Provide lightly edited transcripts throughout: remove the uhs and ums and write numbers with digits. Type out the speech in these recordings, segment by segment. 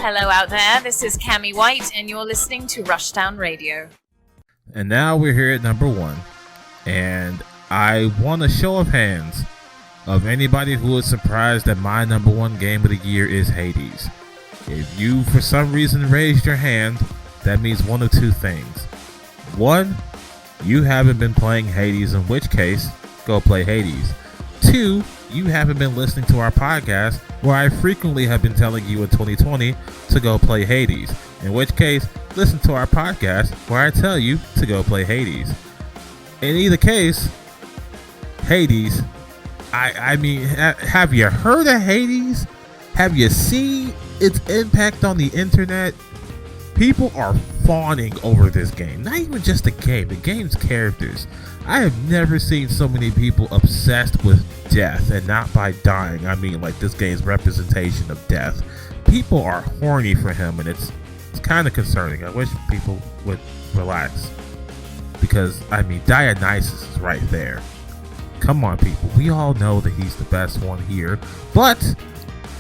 hello out there. This is Cammie White, and you're listening to Rushdown Radio. And now we're here at number 1. And I want a show of hands of anybody who is surprised that my number 1 game of the year is Hades. If you, for some reason, raised your hand, that means one of two things. 1, you haven't been playing Hades, in which case, go play Hades. 2, you haven't been listening to our podcast, where I frequently have been telling you in 2020 to go play Hades. In which case, listen to our podcast, where I tell you to go play Hades. In either case, Hades, I mean, have you heard of Hades? Have you seen its impact on the internet? People are fawning over this game. Not even just the game's characters. I have never seen so many people obsessed with death, and not by dying. I mean, like, this game's representation of death. People are horny for him, and it's kind of concerning. I wish people would relax. Because, I mean, Dionysus is right there. Come on, people. We all know that he's the best one here. But,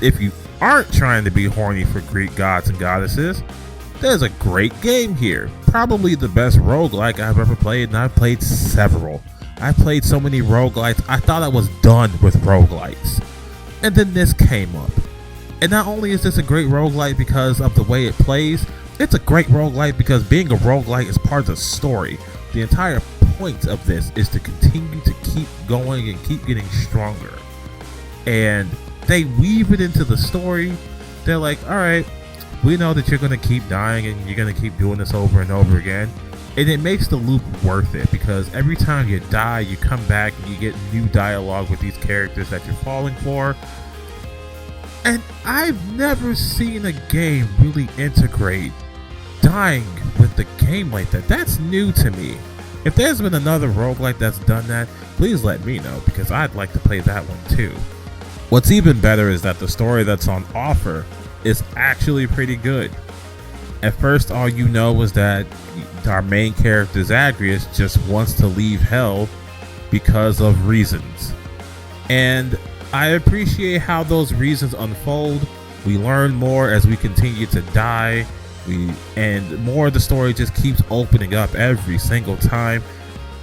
if you aren't trying to be horny for Greek gods and goddesses, there's a great game here. Probably the best roguelike I've ever played, and I've played several. I've played so many roguelites, I thought I was done with roguelites. And then this came up. And not only is this a great roguelite because of the way it plays, it's a great roguelite because being a roguelite is part of the story. The entire point of this is to continue to keep going and keep getting stronger. And they weave it into the story. They're like, alright, we know that you're going to keep dying and you're going to keep doing this over and over again. And it makes the loop worth it because every time you die, you come back and you get new dialogue with these characters that you're falling for. And I've never seen a game really integrate dying with the game like that. That's new to me. If there's been another roguelike that's done that, please let me know because I'd like to play that one too. What's even better is that the story that's on offer is actually pretty good. At first, all you know is that our main character Zagreus just wants to leave hell because of reasons. And I appreciate how those reasons unfold. We learn more as we continue to die. And more of the story just keeps opening up every single time.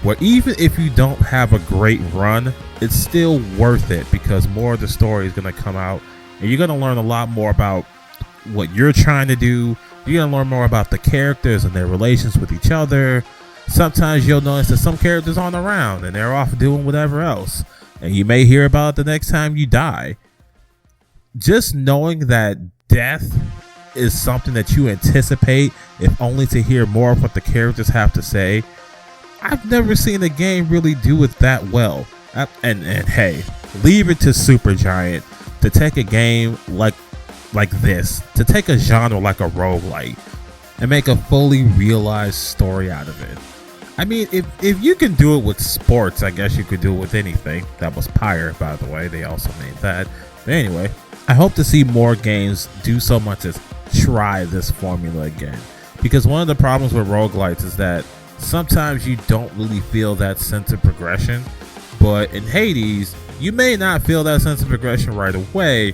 Where even if you don't have a great run, it's still worth it because more of the story is going to come out. And you're going to learn a lot more about what you're trying to do. You're going to learn more about the characters and their relations with each other. Sometimes you'll notice that some characters aren't around and they're off doing whatever else. And you may hear about it the next time you die. Just knowing that death is something that you anticipate, if only to hear more of what the characters have to say. I've never seen a game really do it that well. And hey, leave it to Supergiant to take a game like this, to take a genre like a roguelite and make a fully realized story out of it. I mean, if you can do it with sports, I guess you could do it with anything. That was Pyre, by the way. They also made that. But anyway, I hope to see more games do so much as try this formula again. Because one of the problems with roguelites is that sometimes you don't really feel that sense of progression. But in Hades, you may not feel that sense of progression right away,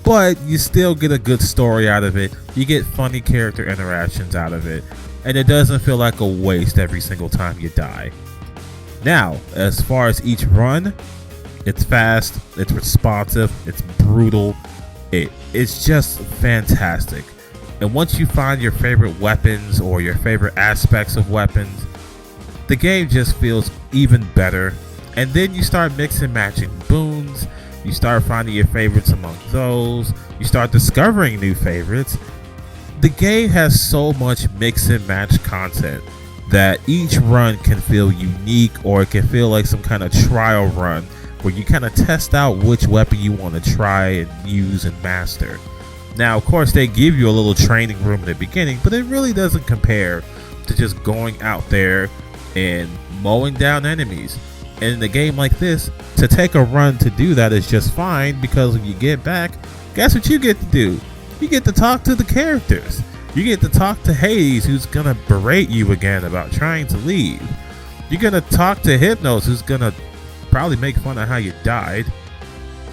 but you still get a good story out of it. You get funny character interactions out of it. And it doesn't feel like a waste every single time you die. Now, as far as each run, it's fast, it's responsive, it's brutal. It's just fantastic. And once you find your favorite weapons or your favorite aspects of weapons, the game just feels even better. And then you start mixing and matching boons. You start finding your favorites among those. You start discovering new favorites. The game has so much mix and match content that each run can feel unique, or it can feel like some kind of trial run where you kind of test out which weapon you want to try and use and master. Now, of course, they give you a little training room in the beginning, but it really doesn't compare to just going out there and mowing down enemies. And in a game like this, to take a run to do that is just fine, because when you get back, guess what you get to do? You get to talk to the characters. You get to talk to Hades, who's gonna berate you again about trying to leave. You're gonna talk to Hypnos, who's gonna probably make fun of how you died,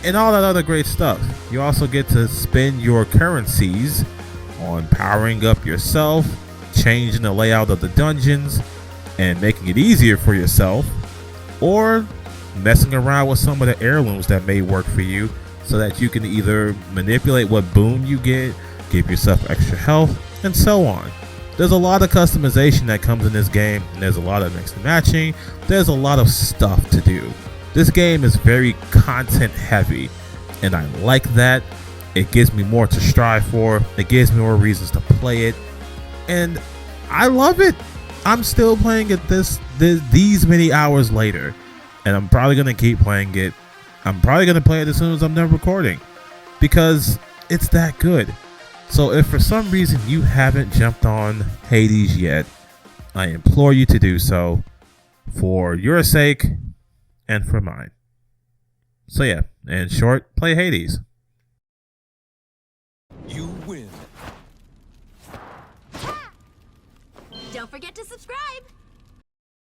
and all that other great stuff. You also get to spend your currencies on powering up yourself, changing the layout of the dungeons, and making it easier for yourself, or messing around with some of the heirlooms that may work for you so that you can either manipulate what boon you get, give yourself extra health, and so on. There's a lot of customization that comes in this game, and there's a lot of mixed and matching. There's a lot of stuff to do. This game is very content heavy, and I like that. It gives me more to strive for. It gives me more reasons to play it, and I love it. I'm still playing it these many hours later, and I'm probably gonna keep playing it. I'm probably gonna play it as soon as I'm done recording, because it's that good. So if for some reason you haven't jumped on Hades yet, I implore you to do so, for your sake and for mine. So yeah, in short, play Hades. You win. Don't forget to subscribe!